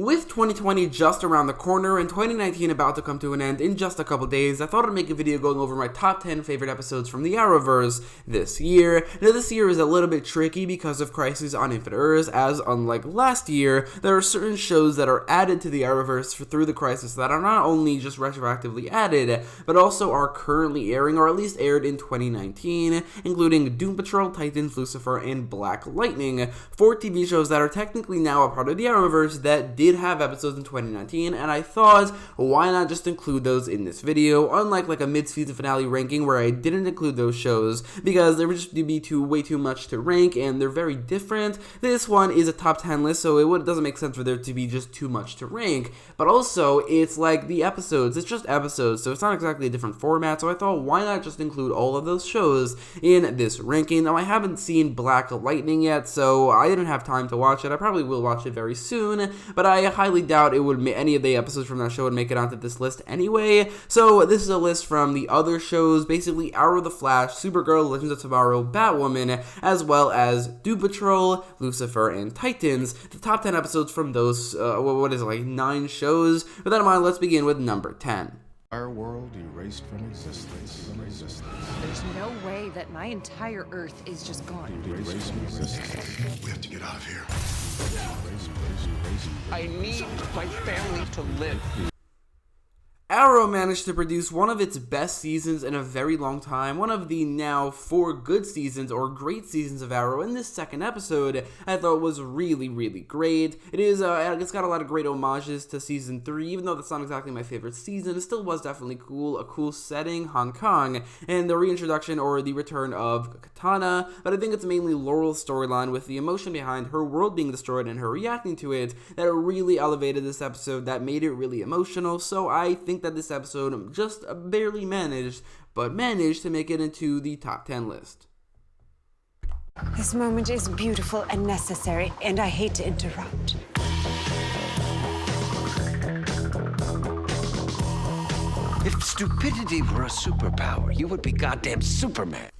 With 2020 just around the corner and 2019 about to come to an end in just a couple days, I thought I'd make a video going over my top 10 favorite episodes from the Arrowverse this year. Now this year is a little bit tricky because of Crisis on Infinite Earths, as unlike last year, there are certain shows that are added to the Arrowverse through the Crisis that are not only just retroactively added, but also are currently airing, or at least aired in 2019, including Doom Patrol, Titans, Lucifer, and Black Lightning, 4 TV shows that are technically now a part of the Arrowverse that did have episodes in 2019, and I thought, why not just include those in this video, unlike like a mid-season finale ranking where I didn't include those shows because they would just be way too much to rank, and they're very different. This one is a top 10 list, so it doesn't make sense for there to be just too much to rank, but also, it's like the episodes, it's just episodes, so it's not exactly a different format, so I thought, why not just include all of those shows in this ranking? Now, I haven't seen Black Lightning yet, so I didn't have time to watch it. I probably will watch it very soon, but I highly doubt it would any of the episodes from that show would make it onto this list anyway. So this is a list from the other shows, basically Arrow, The Flash, Supergirl, Legends of Tomorrow, Batwoman, as well as Doom Patrol, Lucifer, and Titans. The top 10 episodes from those, what is it, like 9 shows? With that in mind, let's begin with number 10. Our world erased from existence. There's no way that my entire Earth is just gone. Erased from existence. We have to get out of here. I need my family to live. Arrow managed to produce one of its best seasons in a very long time, one of the now 4 good seasons or great seasons of Arrow, and this second episode I thought was really, really great. It's got a lot of great homages to season 3, even though that's not exactly my favorite season, it still was definitely cool, a cool setting, Hong Kong, and the reintroduction or the return of Katana, but I think it's mainly Laurel's storyline with the emotion behind her world being destroyed and her reacting to it that really elevated this episode, that made it really emotional, so I think that this episode just barely managed to make it into the top 10 list. This moment is beautiful and necessary, and I hate to interrupt. If stupidity were a superpower, you would be goddamn Superman.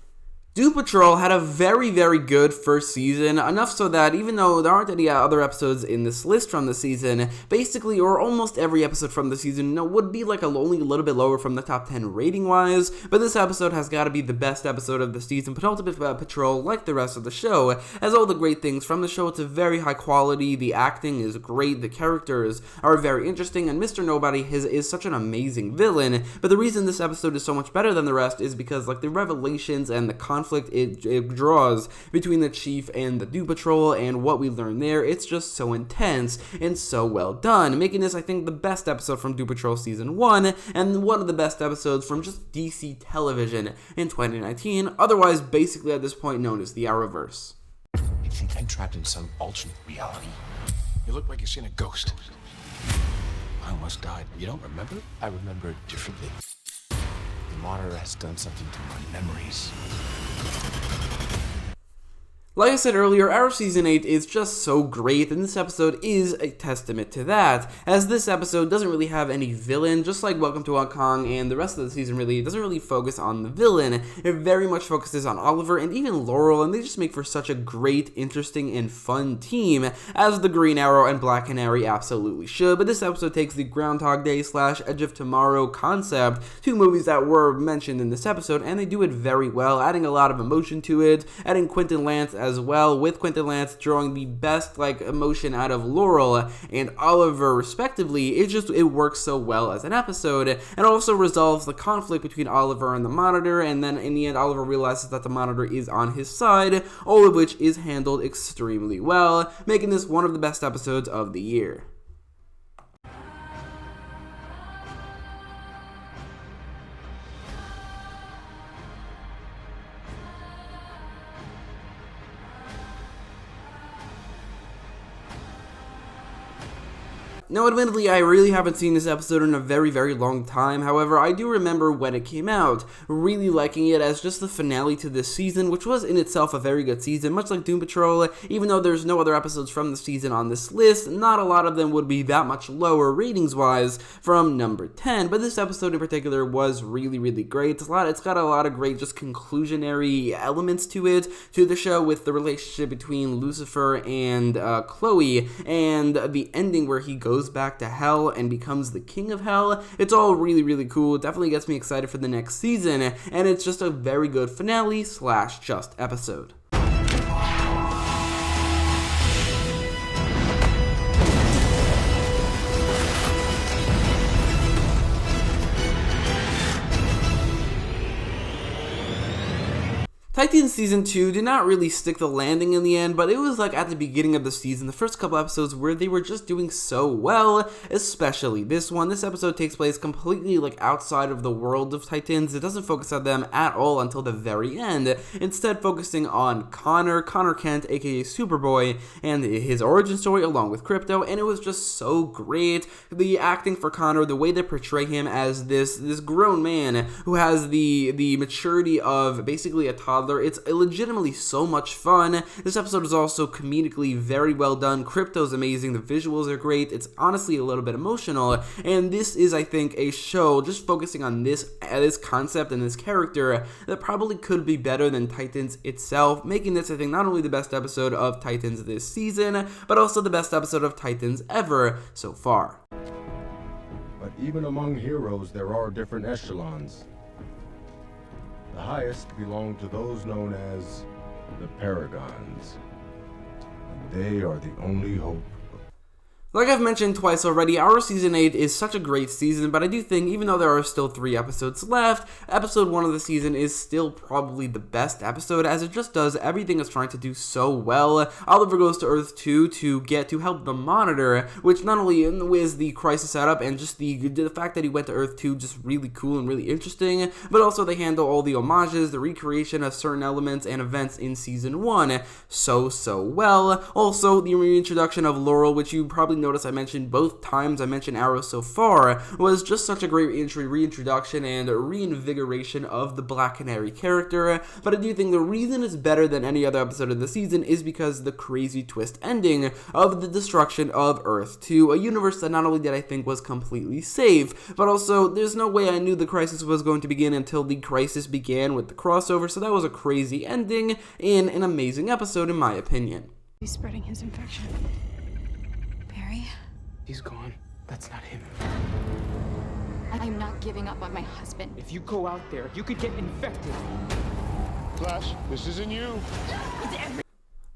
Doom Patrol had a very, very good first season, enough so that even though there aren't any other episodes in this list from the season, basically, or almost every episode from the season would be like only a little bit lower from the top 10 rating-wise, but this episode has got to be the best episode of the season. Penultimate Patrol, like the rest of the show, has all the great things from the show. It's a very high quality, the acting is great, the characters are very interesting, and Mr. Nobody is such an amazing villain, but the reason this episode is so much better than the rest is because like the revelations and the conflict it draws between the Chief and the Doom Patrol and what we learn there, it's just so intense and so well done, making this, I think, the best episode from Doom Patrol Season 1, and one of the best episodes from just DC television in 2019, otherwise basically at this point known as the Arrowverse. You think I'm trapped in some alternate reality? You look like you've seen a ghost. I almost died. You don't remember? I remember it differently. The monitor has done something to my memories. Like I said earlier, Arrow Season 8 is just so great, and this episode is a testament to that, as this episode doesn't really have any villain, just like Welcome to Hong Kong and the rest of the season really, it doesn't really focus on the villain, it very much focuses on Oliver and even Laurel, and they just make for such a great, interesting, and fun team, as the Green Arrow and Black Canary absolutely should, but this episode takes the Groundhog Day / Edge of Tomorrow concept, 2 movies that were mentioned in this episode, and they do it very well, adding a lot of emotion to it, adding Quentin Lance as well, with Quentin Lance drawing the best emotion out of Laurel and Oliver respectively. It works so well as an episode, and also resolves the conflict between Oliver and the Monitor, and then in the end Oliver realizes that the Monitor is on his side, all of which is handled extremely well, making this one of the best episodes of the year. Now, admittedly, I really haven't seen this episode in a very, very long time. However, I do remember when it came out, really liking it as just the finale to this season, which was in itself a very good season, much like Doom Patrol. Even though there's no other episodes from the season on this list, not a lot of them would be that much lower ratings-wise from number 10, but this episode in particular was really, really great. It's got a lot of great just conclusionary elements to it, to the show, with the relationship between Lucifer and Chloe, and the ending where he goes back to hell and becomes the king of hell. It's all really, really cool. It definitely gets me excited for the next season, and it's just a very good finale / just episode. Titans Season 2 did not really stick the landing in the end, but it was like at the beginning of the season, the first couple episodes where they were just doing so well, especially this one. This episode takes place completely like outside of the world of Titans. It doesn't focus on them at all until the very end, instead focusing on Connor Kent, aka Superboy, and his origin story along with Crypto, and it was just so great. The acting for Connor, the way they portray him as this grown man who has the maturity of basically a toddler. It's legitimately so much fun. This episode is also comedically very well done. Crypto's amazing. The visuals are great. It's honestly a little bit emotional. And this is, I think, a show just focusing on this concept and this character that probably could be better than Titans itself, making this, I think, not only the best episode of Titans this season, but also the best episode of Titans ever so far. But even among heroes, there are different echelons. The highest belong to those known as the Paragons. And they are the only hope. Like I've mentioned twice already, our Season 8 is such a great season, but I do think, even though there are still 3 episodes left, Episode 1 of the season is still probably the best episode, as it just does everything it's trying to do so well. Oliver goes to Earth 2 to help the Monitor, which not only is the crisis setup and just the fact that he went to Earth 2 just really cool and really interesting, but also they handle all the homages, the recreation of certain elements and events in Season 1 so well. Also, the reintroduction of Laurel, which you probably notice I mentioned both times I mentioned Arrow so far, was just such a great reintroduction and reinvigoration of the Black Canary character. But I do think the reason it's better than any other episode of the season is because the crazy twist ending of the destruction of Earth 2, a universe that not only did I think was completely safe, but also there's no way I knew the crisis was going to begin until the crisis began with the crossover, so that was a crazy ending in an amazing episode in my opinion. He's spreading his infection. Barry? He's gone. That's not him. I'm not giving up on my husband. If you go out there, you could get infected. Flash, this isn't you.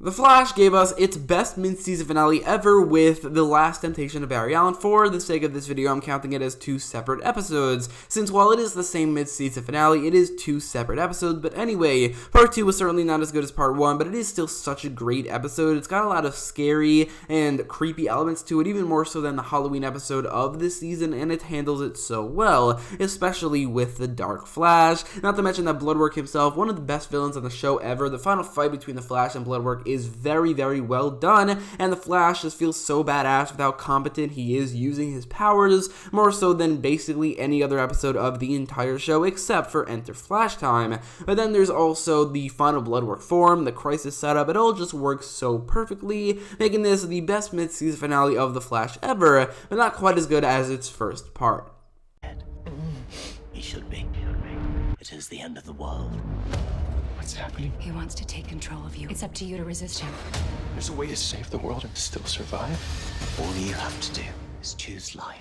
The Flash gave us its best mid-season finale ever with The Last Temptation of Barry Allen. For the sake of this video, I'm counting it as 2 separate episodes, since while it is the same mid-season finale, it is 2 separate episodes. But anyway, Part 2 was certainly not as good as Part 1, but it is still such a great episode. It's got a lot of scary and creepy elements to it, even more so than the Halloween episode of this season, and it handles it so well, especially with the Dark Flash. Not to mention that Bloodwork himself, one of the best villains on the show ever. The final fight between the Flash and Bloodwork is very, very well done, and the Flash just feels so badass with how competent he is using his powers, more so than basically any other episode of the entire show, except for Enter Flash Time. But then there's also the final Bloodwork form, the crisis setup. It all just works so perfectly, making this the best mid-season finale of The Flash ever, but not quite as good as its first part. He should be. It is the end of the world. What's happening? He wants to take control of you. It's up to you to resist him. There's a way to save the world and still survive. All you have to do is choose life.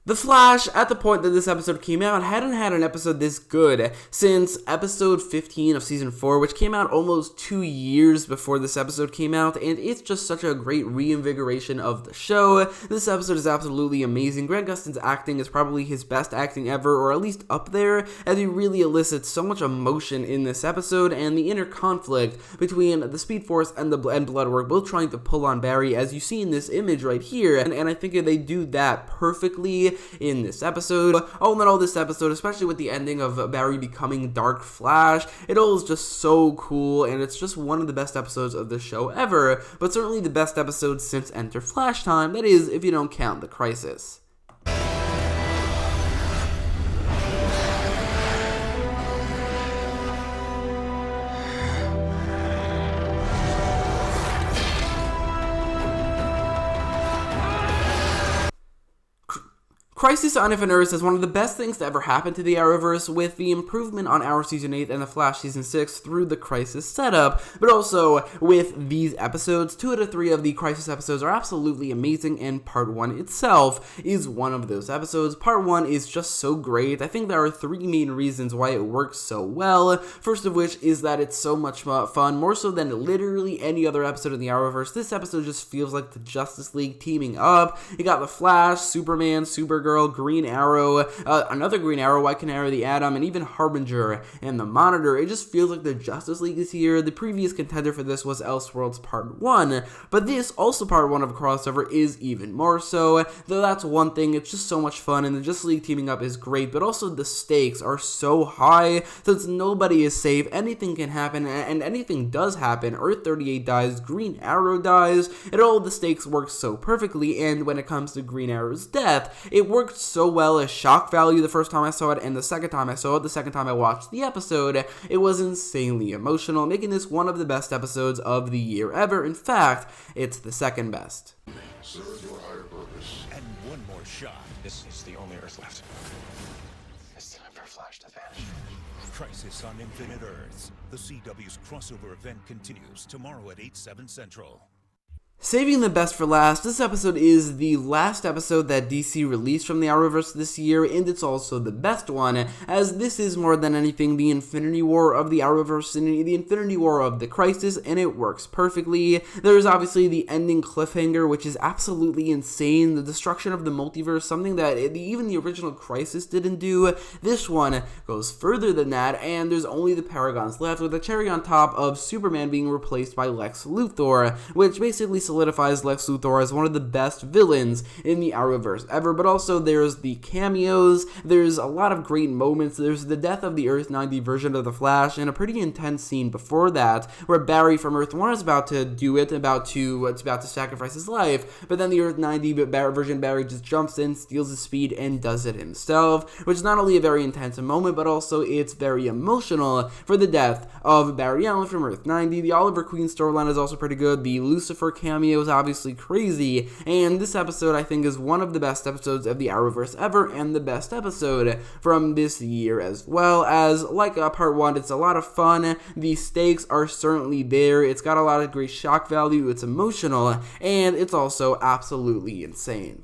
The Flash, at the point that this episode came out, hadn't had an episode this good since episode 15 of season 4, which came out almost 2 years before this episode came out, and it's just such a great reinvigoration of the show. This episode is absolutely amazing. Grant Gustin's acting is probably his best acting ever, or at least up there, as he really elicits so much emotion in this episode, and the inner conflict between the Speed Force and Bloodwork, both trying to pull on Barry, as you see in this image right here, and I think they do that perfectly. in this episode. All in all, this episode, especially with the ending of Barry becoming Dark Flash, it all is just so cool, and it's just one of the best episodes of the show ever, but certainly the best episode since Enter Flash Time, that is, if you don't count the Crisis. Crisis on Infinite Earths is one of the best things to ever happen to the Arrowverse, with the improvement on Arrow Season 8 and The Flash Season 6 through the Crisis setup, but also with these episodes. 2 out of 3 of the Crisis episodes are absolutely amazing, and Part 1 itself is one of those episodes. Part 1 is just so great. I think there are 3 main reasons why it works so well. First of which is that it's so much fun, more so than literally any other episode in the Arrowverse. This episode just feels like the Justice League teaming up. You got the Flash, Superman, Supergirl, Green Arrow, another Green Arrow, White Canary, the Atom, and even Harbinger and the Monitor. It just feels like the Justice League is here. The previous contender for this was Elseworlds Part 1, but this, also Part 1 of a crossover, is even more so, though that's one thing. It's just so much fun, and the Justice League teaming up is great, but also the stakes are so high, since nobody is safe, anything can happen, and anything does happen. Earth-38 dies, Green Arrow dies, and all the stakes work so perfectly, and when it comes to Green Arrow's death, it worked so well as shock value the first time I saw it, and the second time I saw it, the second time I watched the episode, it was insanely emotional, making this one of the best episodes of the year ever. In fact, it's the second best. Serve your higher purpose. And one more shot. This is the only Earth left. It's time for Flash to vanish. Crisis on Infinite Earths. The CW's crossover event continues tomorrow at 8/7 Central. Saving the best for last, this episode is the last episode that DC released from the Arrowverse this year, and it's also the best one, as this is more than anything the Infinity War of the Arrowverse and the Infinity War of the Crisis, and it works perfectly. There's obviously the ending cliffhanger, which is absolutely insane. The destruction of the multiverse, something that even the original Crisis didn't do. This one goes further than that, and there's only the Paragons left, with the cherry on top of Superman being replaced by Lex Luthor, which basically solidifies Lex Luthor as one of the best villains in the Arrowverse ever. But also there's the cameos, there's a lot of great moments. There's the death of the Earth 90 version of the Flash, and a pretty intense scene before that where Barry from Earth 1 is about to do it, about to sacrifice his life, but then the Earth 90 version Barry just jumps in, steals his speed, and does it himself, which is not only a very intense moment, but also it's very emotional for the death of Barry Allen from Earth 90. The Oliver Queen storyline is also pretty good. The Lucifer cameo is obviously crazy, and this episode I think is one of the best episodes of the Arrowverse ever, and the best episode from this year as well. As like Part 1, it's a lot of fun, the stakes are certainly there, it's got a lot of great shock value, it's emotional, and it's also absolutely insane.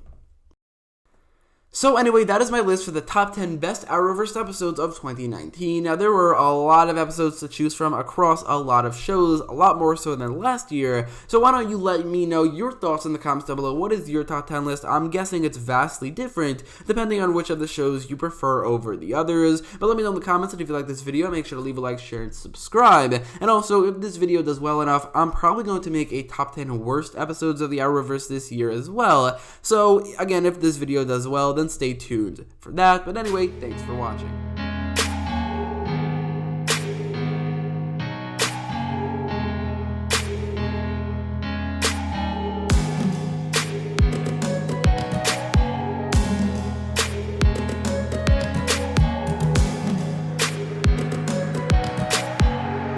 So anyway, that is my list for the top 10 best Arrowverse episodes of 2019. Now, there were a lot of episodes to choose from across a lot of shows, a lot more so than last year, so why don't you let me know your thoughts in the comments down below. What is your top 10 list? I'm guessing it's vastly different, depending on which of the shows you prefer over the others, but let me know in the comments, and if you like this video, make sure to leave a like, share, and subscribe. And also, if this video does well enough, I'm probably going to make a top 10 worst episodes of the Arrowverse this year as well. So, again, if this video does well, then stay tuned for that. But anyway, thanks for watching.